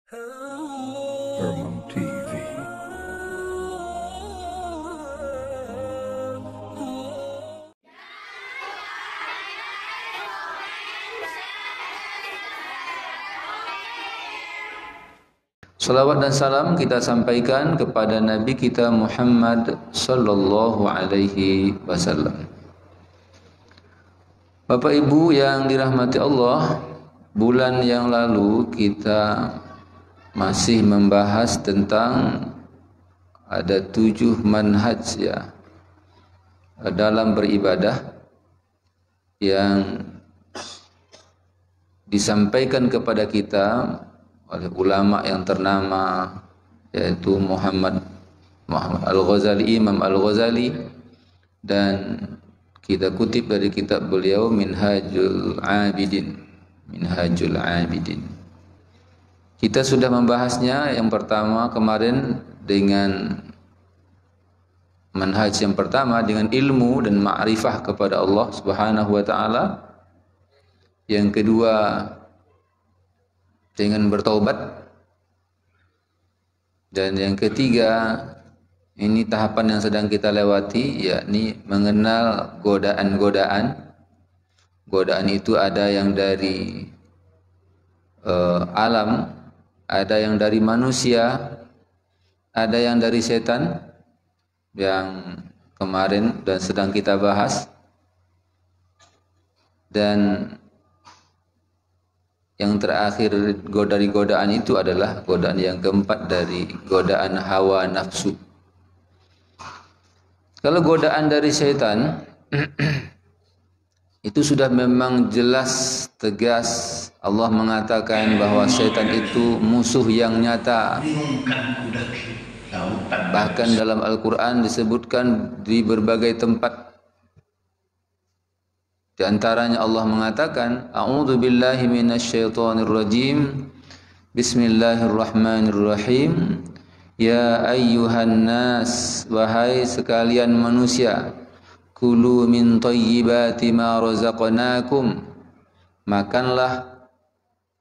Hermam TV. Salawat dan salam kita sampaikan kepada Nabi kita Muhammad sallallahu alaihi wasallam. Bapak Ibu yang dirahmati Allah, bulan yang lalu kita masih membahas tentang ada 7 manhaj ya dalam beribadah yang disampaikan kepada kita oleh ulama yang ternama, yaitu Muhammad Al-Ghazali, Imam Al-Ghazali, dan kita kutip dari kitab beliau Minhajul Abidin. Kita sudah membahasnya yang pertama kemarin dengan manhaj yang pertama dengan ilmu dan ma'rifah kepada Allah Subhanahu wa taala. Yang kedua dengan bertaubat, dan yang ketiga ini tahapan yang sedang kita lewati, yakni mengenal godaan-godaan. Godaan itu ada yang dari alam, ada yang dari manusia, ada yang dari setan, yang kemarin dan sedang kita bahas. Dan yang terakhir dari godaan itu adalah godaan yang keempat dari godaan hawa nafsu. Kalau godaan dari syaitan itu sudah memang jelas tegas. Allah mengatakan bahwa syaitan itu musuh yang nyata. Bahkan dalam Al-Quran disebutkan di berbagai tempat. Di antaranya Allah mengatakan, A'udzu billahi minasyaitonir rajim. Bismillahirrahmanirrahim. Ya ayyuhan nas, wahai sekalian manusia, kulu min thayyibati ma razaqnakum. Makanlah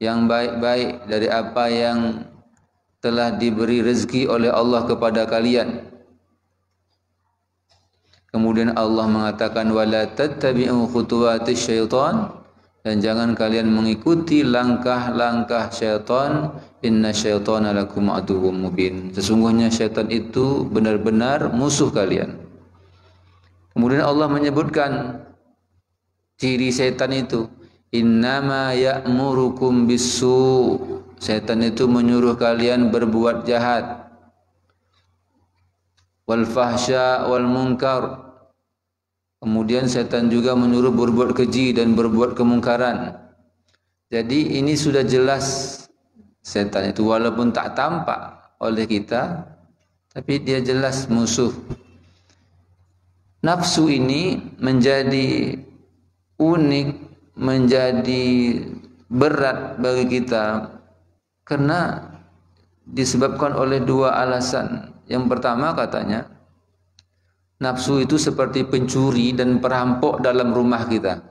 yang baik-baik dari apa yang telah diberi rezeki oleh Allah kepada kalian. Kemudian Allah mengatakan wala tattabi'u khutuwatis syaitan, dan jangan kalian mengikuti langkah-langkah syaitan. Inna syaitana lakum aduwwum mubin. Sesungguhnya syaitan itu benar-benar musuh kalian. Kemudian Allah menyebutkan ciri syaitan itu, innama ya'murukum bisu. Syaitan itu menyuruh kalian berbuat jahat, wal fahsya wal munkar. Kemudian setan juga menyuruh berbuat keji dan berbuat kemungkaran. Jadi ini sudah jelas setan itu, walaupun tak tampak oleh kita, tapi dia jelas musuh. Nafsu ini menjadi unik, menjadi berat bagi kita karena disebabkan oleh 2 alasan. Yang pertama katanya, nafsu itu seperti pencuri dan perampok dalam rumah kita.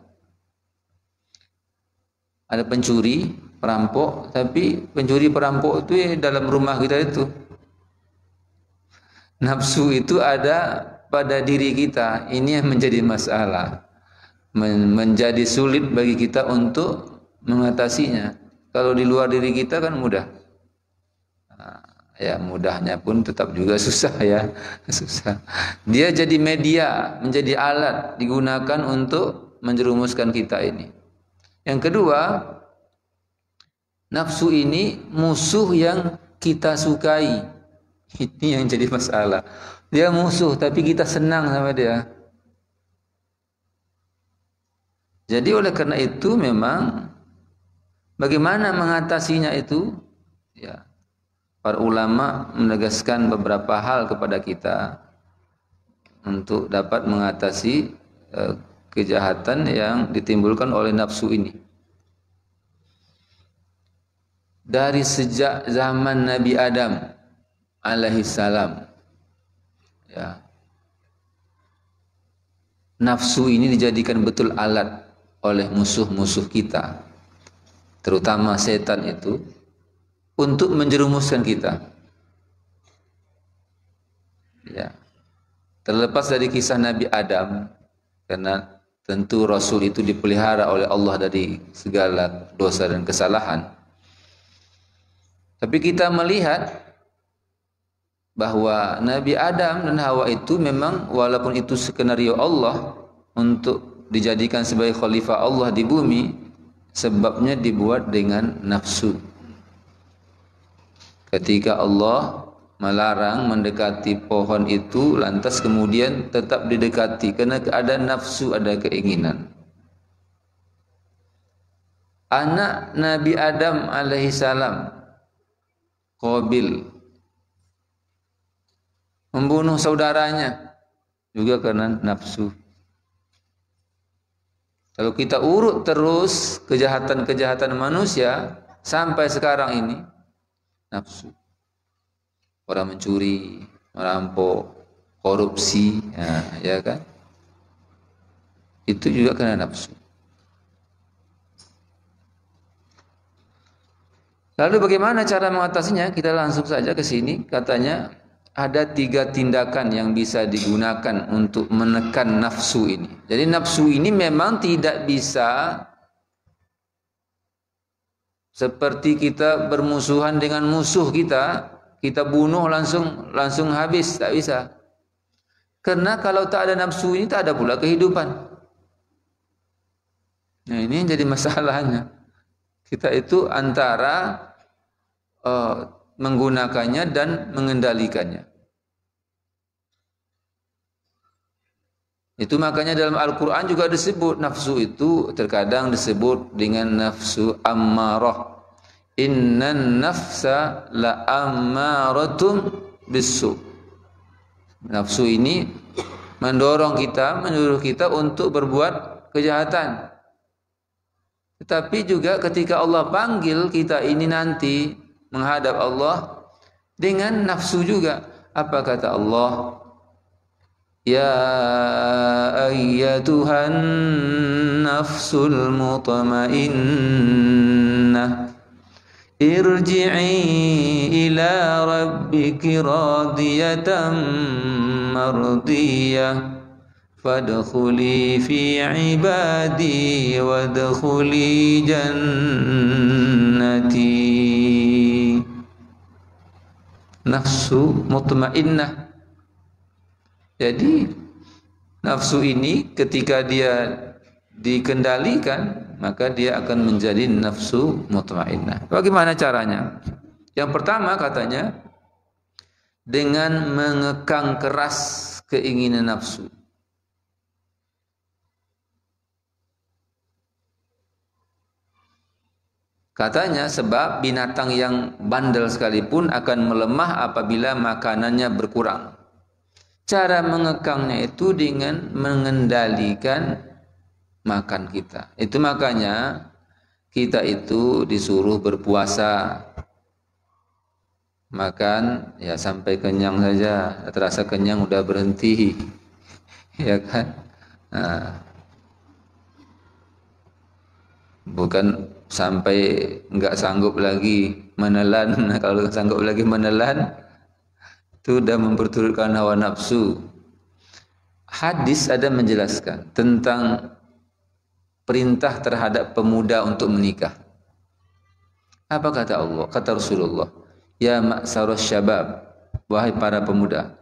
Ada pencuri, perampok, tapi pencuri perampok itu dalam rumah kita itu. Nafsu itu ada pada diri kita. Ini yang menjadi masalah. Menjadi sulit bagi kita untuk mengatasinya. Kalau di luar diri kita kan mudah. Ya mudahnya pun tetap juga susah ya, susah. Dia jadi media, menjadi alat digunakan untuk menjerumuskan kita ini. Yang kedua, nafsu ini musuh yang kita sukai. Ini yang jadi masalah. Dia musuh tapi kita senang sama dia. Jadi oleh karena itu memang bagaimana mengatasinya itu, ya, para ulama menegaskan beberapa hal kepada kita untuk dapat mengatasi kejahatan yang ditimbulkan oleh nafsu ini. Dari sejak zaman Nabi Adam alaihissalam, ya, nafsu ini dijadikan betul alat oleh musuh-musuh kita, terutama setan itu, untuk menjerumuskan kita. Ya. Terlepas dari kisah Nabi Adam, karena tentu Rasul itu dipelihara oleh Allah dari segala dosa dan kesalahan. Tapi kita melihat bahwa Nabi Adam dan Hawa itu memang walaupun itu skenario Allah untuk dijadikan sebagai khalifah Allah di bumi, sebabnya dibuat dengan nafsu. Ketika Allah melarang mendekati pohon itu, lantas kemudian tetap didekati karena ada nafsu, ada keinginan. Anak Nabi Adam alaihissalam, Qabil, membunuh saudaranya juga karena nafsu. Kalau kita urut terus kejahatan-kejahatan manusia sampai sekarang ini, nafsu. Orang mencuri, merampok, korupsi, ya kan? Itu juga karena nafsu. Lalu bagaimana cara mengatasinya? Kita langsung saja ke sini. Katanya ada 3 tindakan yang bisa digunakan untuk menekan nafsu ini. Jadi nafsu ini memang tidak bisa seperti kita bermusuhan dengan musuh kita bunuh langsung habis, tak bisa. Karena kalau tak ada nafsu ini tak ada pula kehidupan. Nah, ini yang jadi masalahnya. Kita itu antara menggunakannya dan mengendalikannya. Itu makanya dalam Al-Quran juga disebut nafsu itu terkadang disebut dengan nafsu ammarah. Innan nafsa la ammaratum bisu. Nafsu ini mendorong kita, menyuruh kita untuk berbuat kejahatan. Tetapi juga ketika Allah panggil kita ini nanti menghadap Allah dengan nafsu juga. Apa kata Allah? Ya ayyatuhan nafsul mutmainnah irji'i ila rabbiki radiyatan mardiyah fadkhuli fi ibadi wadkhuli jannati. Nafsu mutmainnah. Jadi nafsu ini ketika dia dikendalikan, maka dia akan menjadi nafsu mutmainnah. Bagaimana caranya? Yang pertama katanya dengan mengekang keras keinginan nafsu. Katanya sebab binatang yang bandel sekalipun akan melemah apabila makanannya berkurang. Cara mengekangnya itu dengan mengendalikan makan kita. Itu makanya kita itu disuruh berpuasa. Makan ya sampai kenyang saja. Terasa kenyang udah berhenti. Ya kan? Nah, bukan sampai enggak sanggup lagi menelan. Kalau sanggup lagi menelan, itu sudah memperturutkan hawa nafsu. Hadis ada menjelaskan tentang perintah terhadap pemuda untuk menikah. Apa kata Allah? Kata Rasulullah, ya ma'syarus syabab, wahai para pemuda,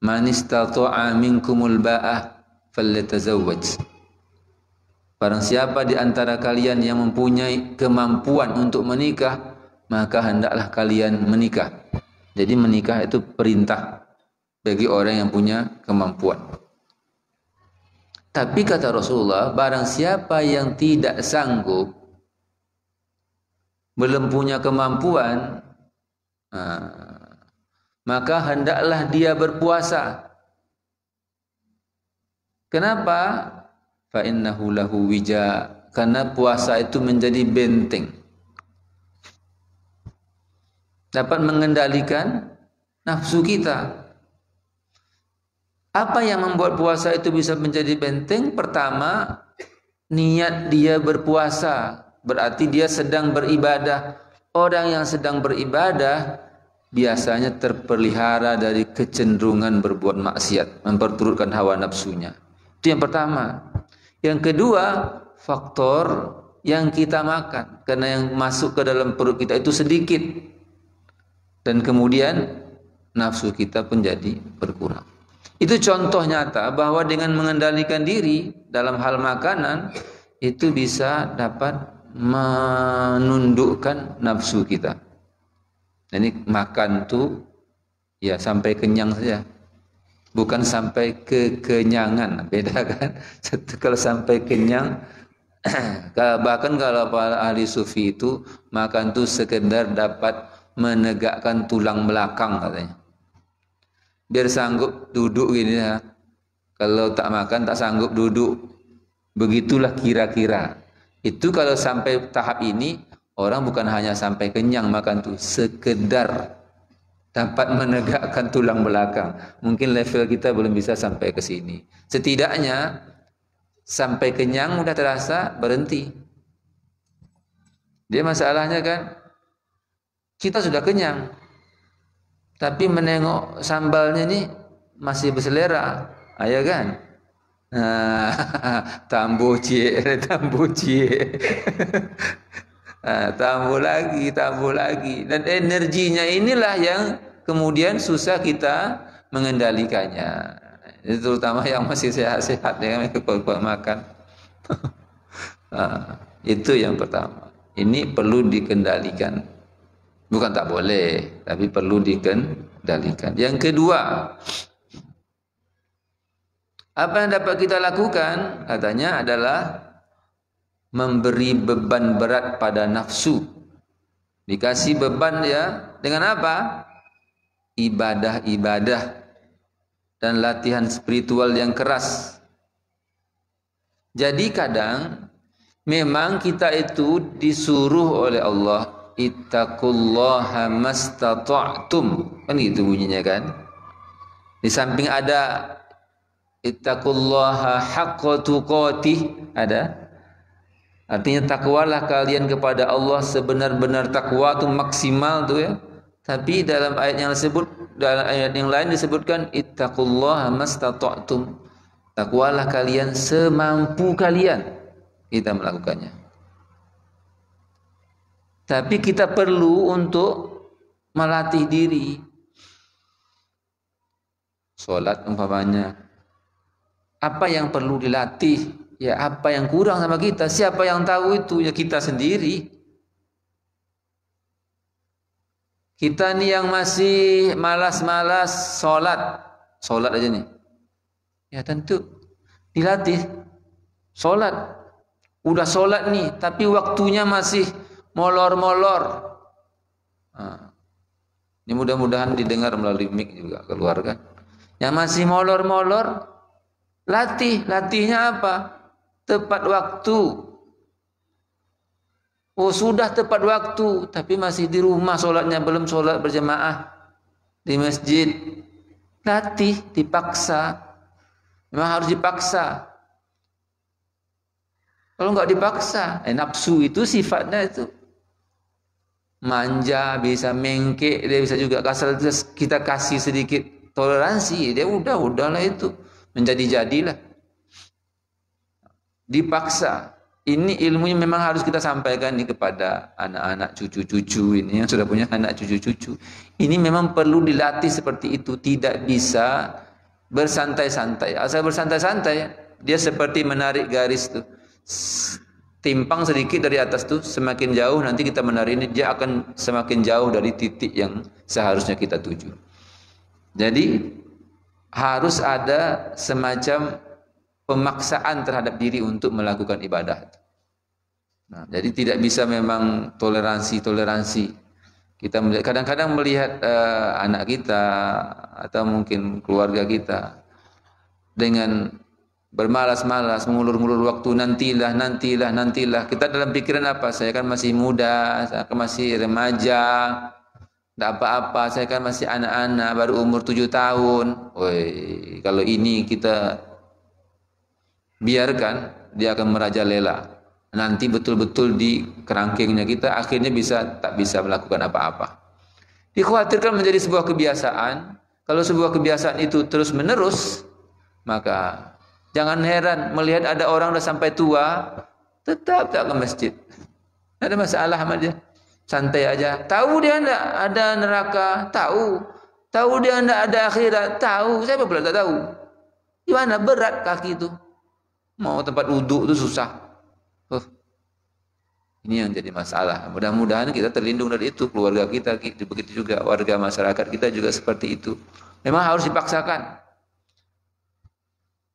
man istata'a minkumul ba'ah falyatazawwaj. Barang siapa di antara kalian yang mempunyai kemampuan untuk menikah, maka hendaklah kalian menikah. Jadi menikah itu perintah bagi orang yang punya kemampuan. Tapi kata Rasulullah, barang siapa yang tidak sanggup, belum punya kemampuan, maka hendaklah dia berpuasa. Kenapa? Fa innahu lahu wija. Karena puasa itu menjadi benteng. Dapat mengendalikan nafsu kita. Apa yang membuat puasa itu bisa menjadi benteng? Pertama, niat dia berpuasa. Berarti dia sedang beribadah. Orang yang sedang beribadah biasanya terpelihara dari kecenderungan berbuat maksiat, memperturutkan hawa nafsunya. Itu yang pertama. Yang kedua, faktor yang kita makan, karena yang masuk ke dalam perut kita itu sedikit, dan kemudian nafsu kita pun jadi berkurang. Itu contoh nyata bahwa dengan mengendalikan diri dalam hal makanan itu bisa dapat menundukkan nafsu kita. Jadi makan tuh ya sampai kenyang saja, bukan sampai kekenyangan. Beda kan? Kalau sampai kenyang, bahkan kalau para ahli sufi itu makan tuh sekedar dapat menegakkan tulang belakang katanya. Biar sanggup duduk gini ya. Kalau tak makan tak sanggup duduk. Begitulah kira-kira. Itu kalau sampai tahap ini, orang bukan hanya sampai kenyang makan tuh, sekedar dapat menegakkan tulang belakang. Mungkin level kita belum bisa sampai ke sini. Setidaknya sampai kenyang udah terasa, berhenti. Dia masalahnya kan, kita sudah kenyang, tapi menengok sambalnya ini masih berselera, ya kan? Tambah cie, tambah cie. Tambah lagi, dan energinya inilah yang kemudian susah kita mengendalikannya. Terutama yang masih sehat-sehat, yang kuat-kuat makan. Itu yang pertama. Ini perlu dikendalikan. Bukan tak boleh, tapi perlu dikendalikan. Yang kedua, apa yang dapat kita lakukan katanya adalah memberi beban berat pada nafsu. Dikasih beban ya dengan apa? Ibadah-ibadah dan latihan spiritual yang keras. Jadi kadang memang kita itu disuruh oleh Allah, ittaqullaha mastata'tum. Kan gitu bunyinya kan? Di samping ada ittaqullaha haqqa tuqatih, ada. Artinya takwalah kalian kepada Allah sebenar-benar takwa itu maksimal tuh ya. Tapi dalam ayat yang lain disebutkan ittaqullaha mastata'tum. Takwalah kalian semampu kalian kita melakukannya. Tapi kita perlu untuk melatih diri. Salat umpamanya. Apa yang perlu dilatih? Ya apa yang kurang sama kita? Siapa yang tahu itu? Ya kita sendiri. Kita nih yang masih malas-malas sholat aja nih. Ya tentu dilatih sholat. Udah sholat nih, tapi waktunya masih molor-molor. Ini mudah-mudahan didengar melalui mic juga keluar kan. Yang masih molor-molor, latihnya apa? Tepat waktu. Oh sudah tepat waktu, tapi masih di rumah sholatnya, belum sholat berjamaah di masjid. Latih, dipaksa. Memang harus dipaksa. Kalau nggak dipaksa, nafsu itu sifatnya itu manja, bisa mengke, dia bisa juga kasar. Kita kasih sedikit toleransi, dia udahlah itu menjadi-jadilah. Dipaksa. Ini ilmunya memang harus kita sampaikan nih kepada anak-anak cucu-cucu ini yang sudah punya anak cucu-cucu. Ini memang perlu dilatih seperti itu. Tidak bisa bersantai-santai. Asal bersantai-santai, dia seperti menarik garis tuh. Timpang sedikit dari atas tuh, semakin jauh nanti kita menarik ini, dia akan semakin jauh dari titik yang seharusnya kita tuju. Jadi harus ada semacam pemaksaan terhadap diri untuk melakukan ibadah. Nah, jadi tidak bisa memang toleransi. Kita kadang-kadang melihat anak kita atau mungkin keluarga kita dengan bermalas-malas, mengulur-ngulur waktu, nantilah. Kita dalam pikiran apa? Saya kan masih muda, saya kan masih remaja, tidak apa-apa, saya kan masih anak-anak, baru umur 7 tahun. Woi, kalau ini kita biarkan, dia akan merajalela. nanti betul-betul di kerangkengnya kita akhirnya tak bisa melakukan apa-apa. Dikhawatirkan menjadi sebuah kebiasaan. Kalau sebuah kebiasaan itu terus menerus, maka jangan heran melihat ada orang udah sampai tua tetap tak ke masjid. Ada masalah sama dia, santai aja. Tahu dia enggak ada neraka, tahu dia enggak ada akhirat, tahu. Siapa pula tak tahu? Gimana berat kaki itu, mau tempat wudhu itu susah. Ini yang jadi masalah. Mudah-mudahan kita terlindung dari itu, keluarga kita, begitu juga warga masyarakat kita juga seperti itu. Memang harus dipaksakan.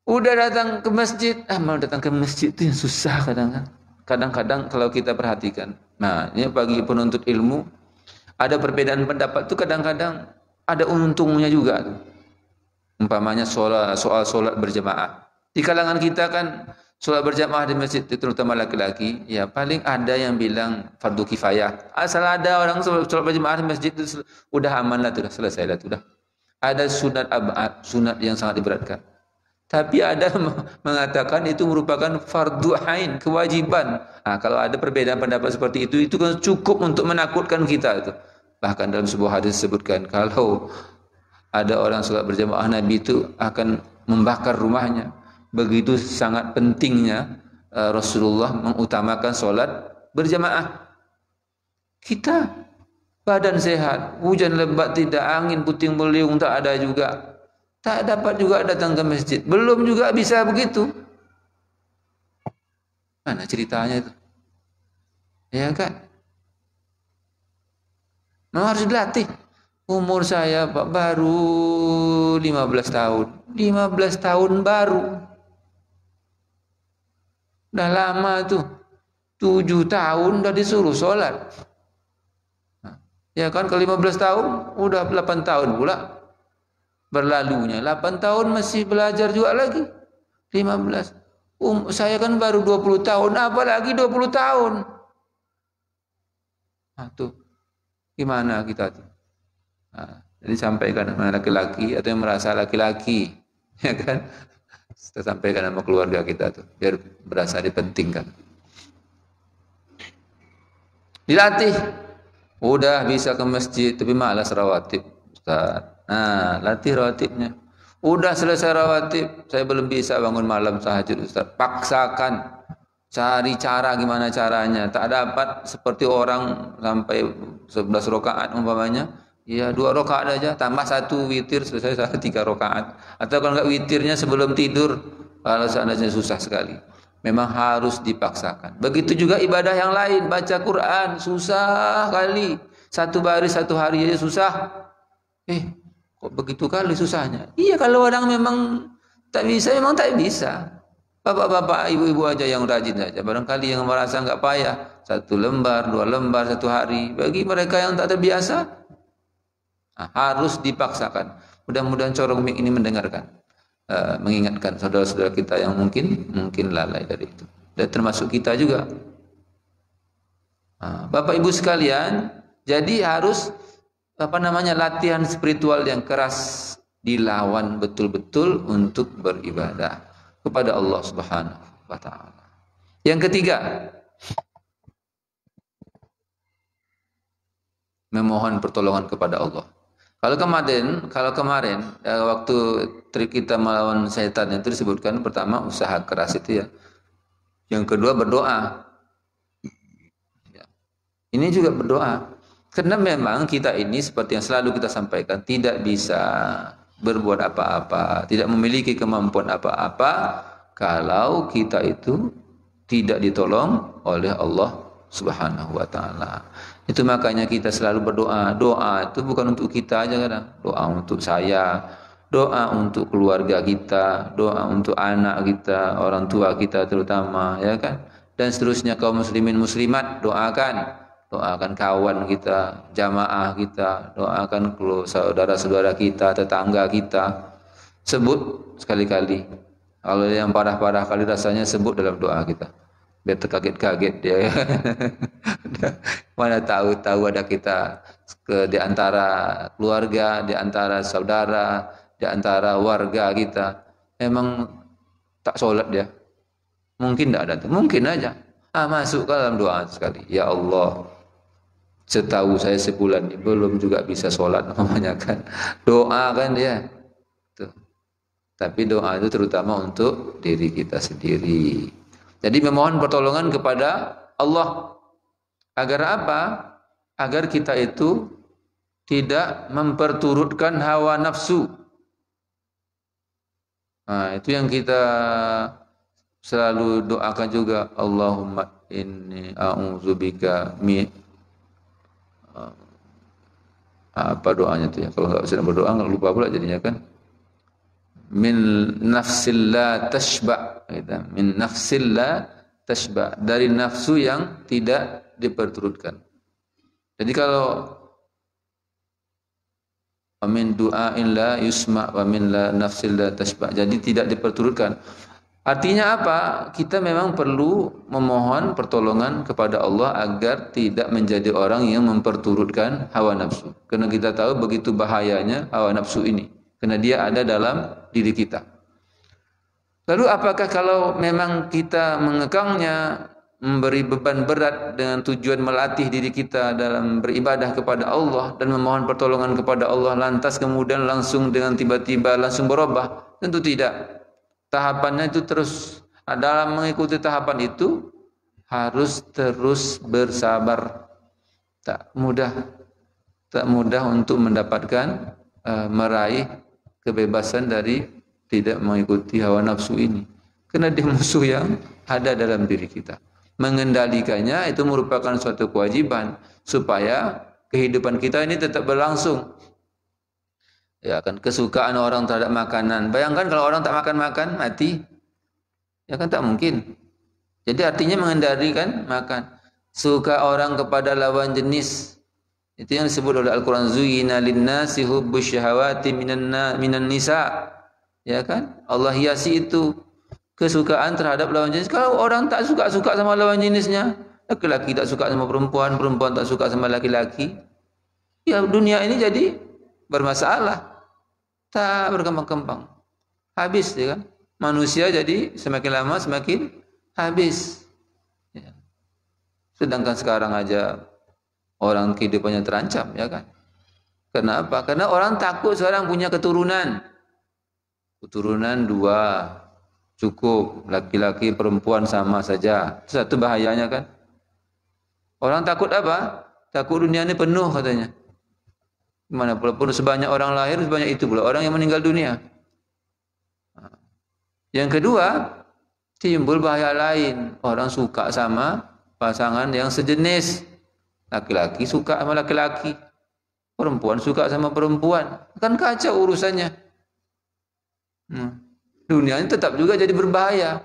Udah datang ke masjid, mau datang ke masjid itu yang susah kadang-kadang kalau kita perhatikan. Nah, ini bagi penuntut ilmu, ada perbedaan pendapat itu kadang-kadang ada untungnya juga. Umpamanya soal solat berjamaah. Di kalangan kita kan solat berjamaah di masjid, terutama laki-laki, ya paling ada yang bilang fardu kifayah. Asal ada orang solat berjamaah di masjid itu udah aman lah, sudah selesai lah, sudah. Ada sunat abad, sunat yang sangat diberatkan. Tapi ada mengatakan itu merupakan fardu ain, kewajiban. Nah, kalau ada perbedaan pendapat seperti itu kan cukup untuk menakutkan kita itu. Bahkan dalam sebuah hadis disebutkan kalau ada orang sholat berjamaah, Nabi itu akan membakar rumahnya. Begitu sangat pentingnya Rasulullah mengutamakan sholat berjamaah. Kita badan sehat, hujan lebat tidak, angin puting beliung tak ada juga, tak dapat juga datang ke masjid, belum juga bisa begitu. Mana ceritanya itu? Ya kan? Memang harus dilatih. Umur saya Pak baru 15 tahun. 15 tahun baru. Udah lama tuh. 7 tahun udah disuruh sholat. Ya kan, ke 15 tahun udah 8 tahun pula berlalunya. 8 tahun masih belajar juga lagi. 15. Saya kan baru 20 tahun, apalagi 20 tahun. Nah, tuh. Gimana kita tuh? Nah, jadi sampaikan sama laki-laki atau yang merasa laki-laki, ya kan? Kita sampaikan sama keluarga kita tuh, biar berasa dipentingkan. Dilatih. Udah bisa ke masjid tapi malas rawatib, Ustaz. Nah, latih rawatibnya. Udah selesai rawatib, saya belum bisa bangun malam tahajud, Ustaz. Paksakan. Cari cara gimana caranya. Tak dapat seperti orang sampai 11 rakaat umpamanya. Ya 2 rakaat aja, tambah 1 witir, selesai 3 rakaat. Atau kalau enggak witirnya sebelum tidur, kalau seandainya susah sekali. Memang harus dipaksakan. Begitu juga ibadah yang lain, baca Quran, susah kali. 1 baris 1 hari aja susah. Kok begitu kali susahnya? Iya, kalau orang memang tak bisa, memang tak bisa. Bapak-bapak, ibu-ibu aja yang rajin saja. Barangkali yang merasa enggak payah, 1 lembar, 2 lembar 1 hari. Bagi mereka yang tak terbiasa, harus dipaksakan. Mudah-mudahan corong mic ini mendengarkan, mengingatkan saudara-saudara kita yang mungkin lalai dari itu. Dan termasuk kita juga. Bapak Ibu sekalian, jadi harus latihan spiritual yang keras, dilawan betul-betul untuk beribadah kepada Allah Subhanahu wa taala. Yang ketiga, memohon pertolongan kepada Allah. Kalau kemarin waktu trik kita melawan setan itu disebutkan pertama usaha keras itu ya. Yang kedua berdoa. Ya. Ini juga berdoa. Karena memang kita ini seperti yang selalu kita sampaikan tidak bisa berbuat apa-apa, tidak memiliki kemampuan apa-apa kalau kita itu tidak ditolong oleh Allah Subhanahu wa taala. Itu makanya kita selalu berdoa. Doa itu bukan untuk kita aja kadang. Doa untuk saya, doa untuk keluarga kita, doa untuk anak kita, orang tua kita terutama, ya kan? Dan seterusnya kaum muslimin muslimat, doakan kawan kita, jamaah kita, doakan saudara-saudara kita, tetangga kita. Sebut sekali-kali. Kalau yang parah-parah kali rasanya sebut dalam doa kita. Biar terkaget-kaget dia. Mana tahu ada kita di antara keluarga, di antara saudara, di antara warga kita memang tak sholat dia. Mungkin tidak ada, mungkin aja. Masuk ke dalam doa sekali. Ya Allah, setahu saya sebulan ini belum juga bisa sholat namanya kan. Doa kan dia. Tuh. Tapi doa itu terutama untuk diri kita sendiri. Jadi memohon pertolongan kepada Allah. Agar apa? Agar kita itu tidak memperturutkan hawa nafsu. Nah, itu yang kita selalu doakan juga. Allahumma inni a'udzubika apa doanya itu ya? Kalau nggak sedang berdoa nggak lupa pula jadinya kan. Min nafsil la tashba, gitu. Min nafsil la tashba, dari nafsu yang tidak diperturutkan. Jadi kalau min du'ain la yusma wa min la nafsil la tashba, jadi tidak diperturutkan. Artinya apa? Kita memang perlu memohon pertolongan kepada Allah agar tidak menjadi orang yang memperturutkan hawa nafsu. Karena kita tahu begitu bahayanya hawa nafsu ini. Karena dia ada dalam diri kita. Lalu apakah kalau memang kita mengekangnya, memberi beban berat dengan tujuan melatih diri kita dalam beribadah kepada Allah dan memohon pertolongan kepada Allah, lantas kemudian langsung dengan tiba-tiba langsung berubah? Tentu tidak. Tahapannya itu terus. Dalam mengikuti tahapan itu harus terus bersabar. Tak mudah untuk mendapatkan meraih kebebasan dari tidak mengikuti hawa nafsu ini. Karena dia musuh yang ada dalam diri kita. Mengendalikannya itu merupakan suatu kewajiban supaya kehidupan kita ini tetap berlangsung. Ya kan, kesukaan orang terhadap makanan. Bayangkan kalau orang tak makan-makan mati. Ya kan tak mungkin. Jadi artinya mengendalikan makan. Suka orang kepada lawan jenis. Itu yang disebut oleh Al-Qur'an, zuyyina lin-nasi hubbus syahawati minan nisa. Ya kan? Allah hiasi itu kesukaan terhadap lawan jenis. Kalau orang tak suka-suka sama lawan jenisnya, laki-laki tak suka sama perempuan, perempuan tak suka sama laki-laki, ya dunia ini jadi bermasalah. Tak berkembang-kembang. Habis ya kan? Manusia jadi semakin lama semakin habis. Ya. Sedangkan sekarang aja orang kehidupannya terancam, ya kan? Kenapa? Karena orang takut sekarang punya keturunan. Keturunan 2 cukup, laki-laki perempuan sama saja. Satu bahayanya kan? Orang takut apa? Takut dunia ini penuh katanya. Mana pula sebanyak orang lahir, sebanyak itu pula orang yang meninggal dunia. Yang kedua, timbul bahaya lain. Orang suka sama pasangan yang sejenis. Laki-laki suka sama laki-laki, perempuan suka sama perempuan. Kan kacau urusannya. Dunia ini tetap juga jadi berbahaya.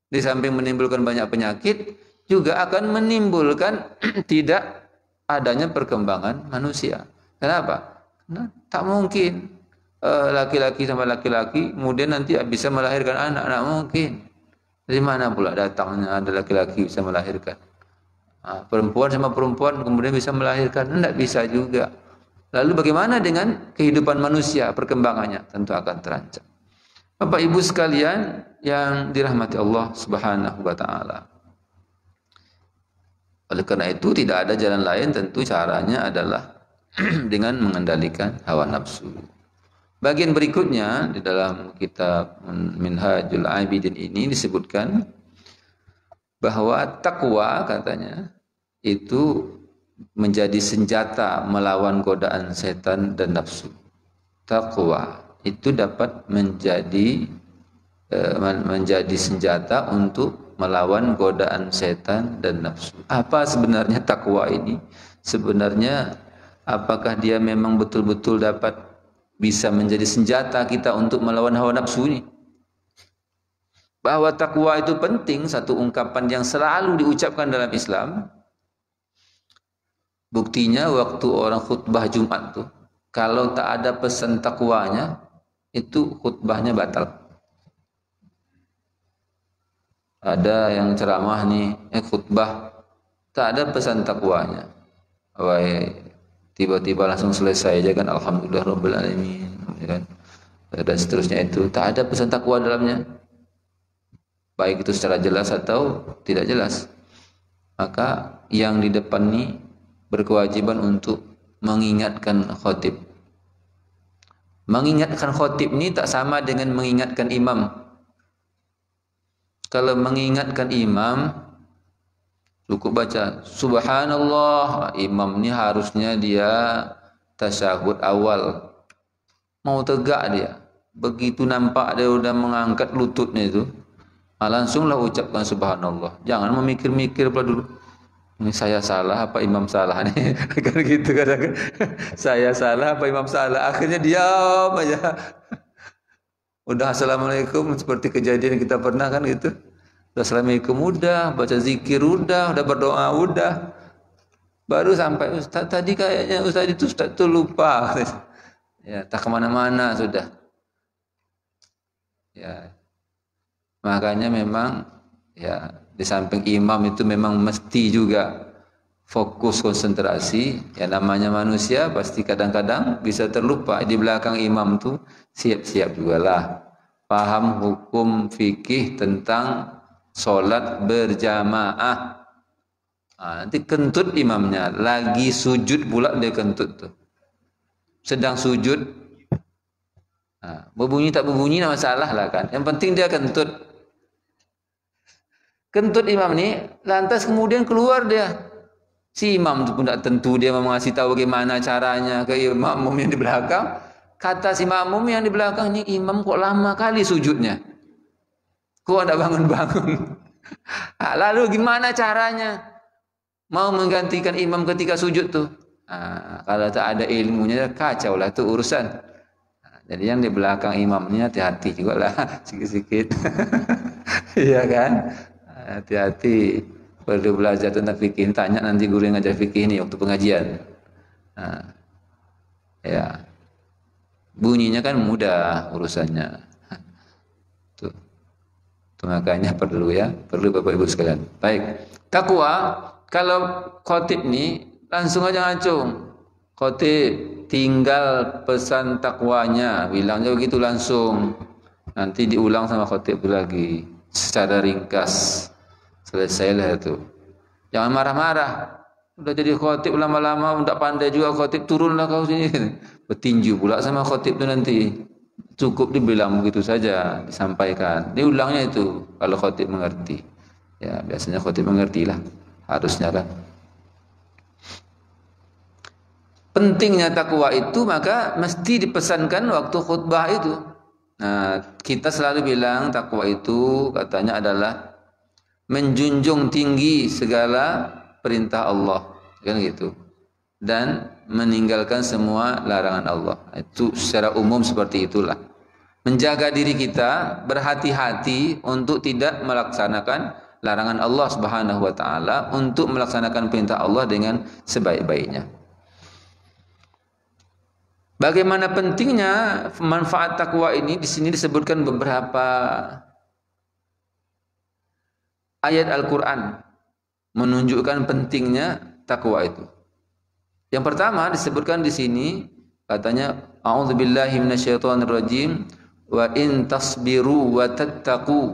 Di samping menimbulkan banyak penyakit, juga akan menimbulkan tidak adanya perkembangan manusia. Kenapa? Karena tak mungkin laki-laki sama laki-laki kemudian nanti bisa melahirkan anak. Tak mungkin. Dari mana pula datangnya ada laki-laki bisa melahirkan? Perempuan sama perempuan kemudian bisa melahirkan? Tidak bisa juga. Lalu bagaimana dengan kehidupan manusia, perkembangannya? Tentu akan terancam. Bapak Ibu sekalian yang dirahmati Allah Subhanahu wa taala. Oleh karena itu tidak ada jalan lain, tentu caranya adalah dengan mengendalikan hawa nafsu. Bagian berikutnya di dalam kitab Minhajul Abidin ini disebutkan bahwa takwa katanya itu menjadi senjata melawan godaan setan dan nafsu. Takwa itu dapat menjadi senjata untuk melawan godaan setan dan nafsu. Apa sebenarnya takwa ini? Sebenarnya apakah dia memang betul-betul dapat bisa menjadi senjata kita untuk melawan hawa nafsu ini? Bahwa takwa itu penting, satu ungkapan yang selalu diucapkan dalam Islam. Buktinya waktu orang khutbah Jumat tuh, kalau tak ada pesan takwanya, itu khutbahnya batal. Ada yang ceramah nih, khutbah tak ada pesan takwanya. Tiba-tiba langsung selesai aja kan, alhamdulillah rabbil alamin, kan? Dan seterusnya itu tak ada pesan takwa dalamnya. Baik itu secara jelas atau tidak jelas. maka yang di depan ini berkewajiban untuk mengingatkan khatib. Mengingatkan khatib ini tak sama dengan mengingatkan imam. Kalau mengingatkan imam, cukup baca subhanallah. Imam ini harusnya dia tasyahud awal, mau tegak dia, begitu nampak dia udah mengangkat lututnya itu, langsunglah ucapkan subhanallah. Jangan memikir-mikir pula dulu, ini saya salah apa imam salah nih. Kan gitu kadang-kadang. Saya salah apa imam salah, akhirnya diam aja. Udah assalamualaikum, seperti kejadian kita pernah kan gitu. Assalamualaikum udah, baca zikir udah berdoa udah, baru sampai Ustaz tadi kayaknya Ustaz itu lupa. Ya, tak kemana-mana sudah. Ya, makanya memang ya di samping imam itu memang mesti juga fokus konsentrasi. Ya namanya manusia pasti kadang-kadang bisa terlupa. Di belakang imam tuh siap-siap juga lah, paham hukum fikih tentang sholat berjamaah. Nanti kentut imamnya, lagi sujud pula dia kentut tuh. Sedang sujud, berbunyi tak berbunyi tidak masalah lah kan. Yang penting dia kentut. Kentut imam ni, lantas kemudian keluar dia. Si imam tu pun tak tentu dia mau ngasih tahu bagaimana caranya ke makmum yang di belakang. Kata si makmum yang di belakang ni, imam kok lama kali sujudnya. Kok tak bangun-bangun. Lalu gimana caranya mau menggantikan imam ketika sujud tu? Kalau tak ada ilmunya kacau lah tu urusan. Jadi yang di belakang imamnya hati-hati juga lah sikit-sikit. Iya kan? Hati-hati, perlu belajar tentang fikih. Tanya nanti guru yang ngajar fikih ini waktu pengajian. Ya, bunyinya kan mudah urusannya. Tuh makanya perlu ya, perlu Bapak Ibu sekalian. Baik, takwa kalau khatib nih langsung aja ngacung. Khatib tinggal pesan takwanya, bilangnya begitu langsung. Nanti diulang sama khatib lagi secara ringkas. Selesailah itu. Jangan marah-marah. Udah jadi khatib lama-lama udah pandai juga khatib, turunlah kau sini. Bertinju pula sama khatib itu nanti. Cukup dibilang begitu saja, disampaikan. Diulangnya itu kalau khatib mengerti. Ya, biasanya khatib mengerti lah. Harusnya kan. Pentingnya takwa itu maka mesti dipesankan waktu khutbah itu. Nah, kita selalu bilang takwa itu katanya adalah menjunjung tinggi segala perintah Allah, kan gitu. Dan meninggalkan semua larangan Allah. Itu secara umum seperti itulah. Menjaga diri kita, berhati-hati untuk tidak melaksanakan larangan Allah Subhanahu wa taala, untuk melaksanakan perintah Allah dengan sebaik-baiknya. Bagaimana pentingnya manfaat takwa ini? Di sini disebutkan beberapa ayat Al-Qur'an menunjukkan pentingnya takwa itu. Yang pertama disebutkan di sini katanya a'udzubillahi minasyaitonirrajim wa in tasbiru wa tattaqu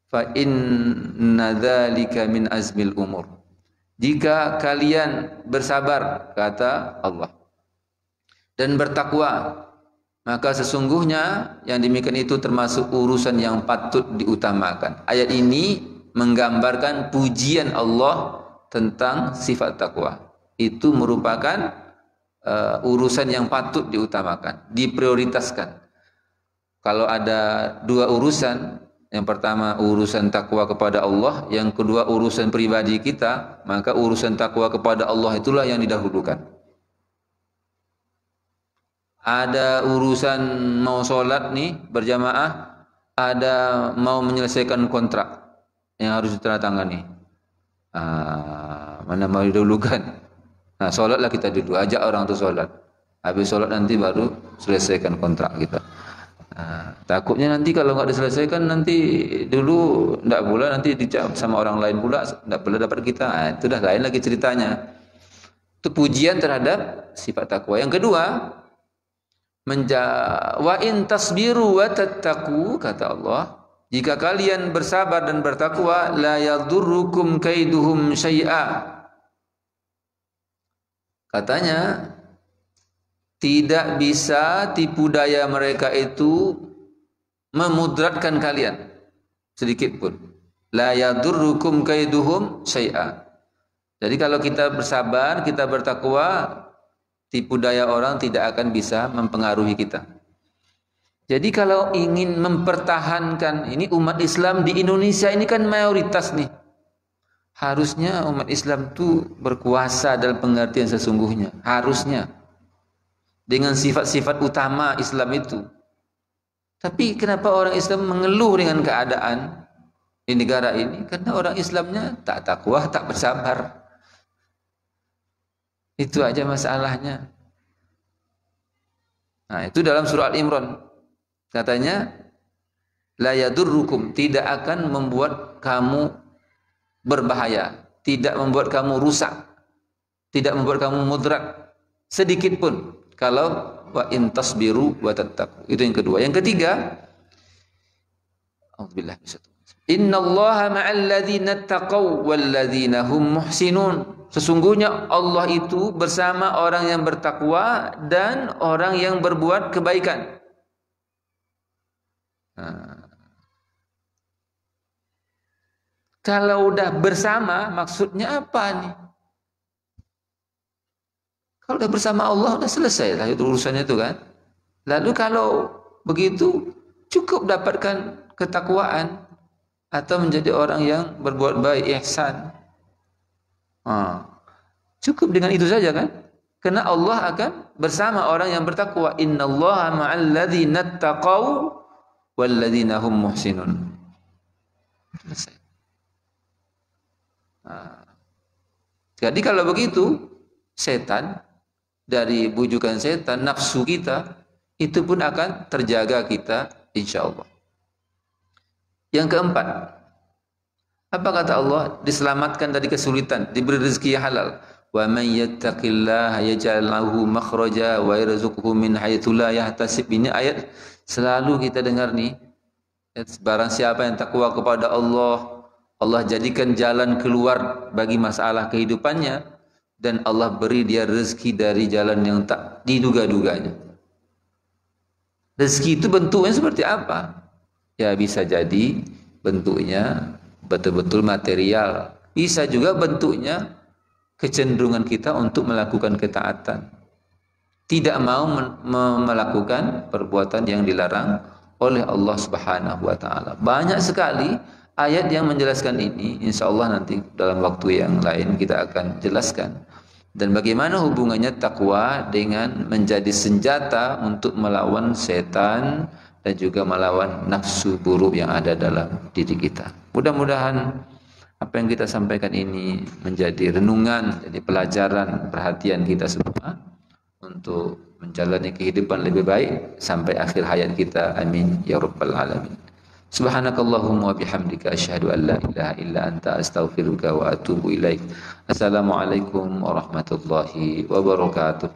fa inna dzalika min azmil umur. Jika kalian bersabar kata Allah dan bertakwa, maka sesungguhnya yang demikian itu termasuk urusan yang patut diutamakan. Ayat ini menggambarkan pujian Allah tentang sifat takwa. Itu merupakan urusan yang patut diutamakan, diprioritaskan. Kalau ada dua urusan, yang pertama urusan takwa kepada Allah, yang kedua urusan pribadi kita, maka urusan takwa kepada Allah itulah yang didahulukan. Ada urusan mau sholat nih berjamaah, ada mau menyelesaikan kontrak yang harus ditandatangani. Mana mau didahulukan? Nah, sholatlah kita dulu, ajak orang untuk sholat. Habis sholat nanti baru selesaikan kontrak kita. Takutnya nanti kalau nggak diselesaikan nanti dulu tidak pula, nanti dicap sama orang lain pula, tidak pula dapat kita. Itu dah lain lagi ceritanya. Itu pujian terhadap sifat takwa. Yang kedua, wa in tasbiru wa tattaqu kata Allah, Jika kalian bersabar dan bertakwa, la yadurrukum kaiduhum syai'a. Katanya, tidak bisa tipu daya mereka itu memudaratkan kalian sedikit pun. La yadurrukum kaiduhum syai'a. Jadi kalau kita bersabar, kita bertakwa, tipu daya orang tidak akan bisa mempengaruhi kita. Jadi kalau ingin mempertahankan ini umat Islam di Indonesia ini kan mayoritas nih. Harusnya umat Islam itu berkuasa dalam pengertian sesungguhnya. Harusnya. Dengan sifat-sifat utama Islam itu. Tapi kenapa orang Islam mengeluh dengan keadaan di negara ini? Karena orang Islamnya tak takwa, tak bersabar. Itu aja masalahnya. Nah, itu dalam surah Al-Imran. Katanya, la yadurrukum, tidak akan membuat kamu berbahaya, tidak membuat kamu rusak, tidak membuat kamu mudarat sedikit pun kalau wa in tasbiru wa tattaqu. Itu yang kedua. Yang ketiga, auzubillahi innallaha ma'al ladzina taqaw wal ladzina hum muhsinun. Sesungguhnya Allah itu bersama orang yang bertakwa dan orang yang berbuat kebaikan. Nah, kalau udah bersama maksudnya apa nih? Kalau udah bersama Allah udah selesai lah itu urusannya itu kan. Lalu kalau begitu cukup dapatkan ketakwaan atau menjadi orang yang berbuat baik, ihsan. Cukup dengan itu saja kan? Karena Allah akan bersama orang yang bertakwa. Innallaha ma'al ladzina taqaw walladzina hum muhsinun. Selesai. Jadi kalau begitu, setan dari bujukan setan, nafsu kita itu pun akan terjaga kita insyaallah. Yang keempat, apa kata Allah? Diselamatkan dari kesulitan, diberi rezeki yang halal. Wa may yattaqillaha yaj'al lahu makhraja wa yarzuqhu min haitsu la yahtasib. Ini ayat selalu kita dengar nih. Barang siapa yang takwa kepada Allah, Allah jadikan jalan keluar bagi masalah kehidupannya dan Allah beri dia rezeki dari jalan yang tak diduga-duganya. Rezeki itu bentuknya seperti apa? Ya bisa jadi bentuknya betul-betul material. Bisa juga bentuknya kecenderungan kita untuk melakukan ketaatan. Tidak mau melakukan perbuatan yang dilarang oleh Allah Subhanahu wa taala. Banyak sekali ayat yang menjelaskan ini. Insyaallah nanti dalam waktu yang lain kita akan jelaskan. Dan bagaimana hubungannya takwa dengan menjadi senjata untuk melawan setan dan juga melawan nafsu buruk yang ada dalam diri kita. Mudah-mudahan apa yang kita sampaikan ini menjadi renungan, jadi pelajaran, perhatian kita semua untuk menjalani kehidupan lebih baik sampai akhir hayat kita. Amin ya rabbal alamin. Subhanakallahumma wa bihamdika asyhadu an la ilaha illa anta astaghfiruka wa atubu ilaik. Assalamualaikum warahmatullahi wabarakatuh.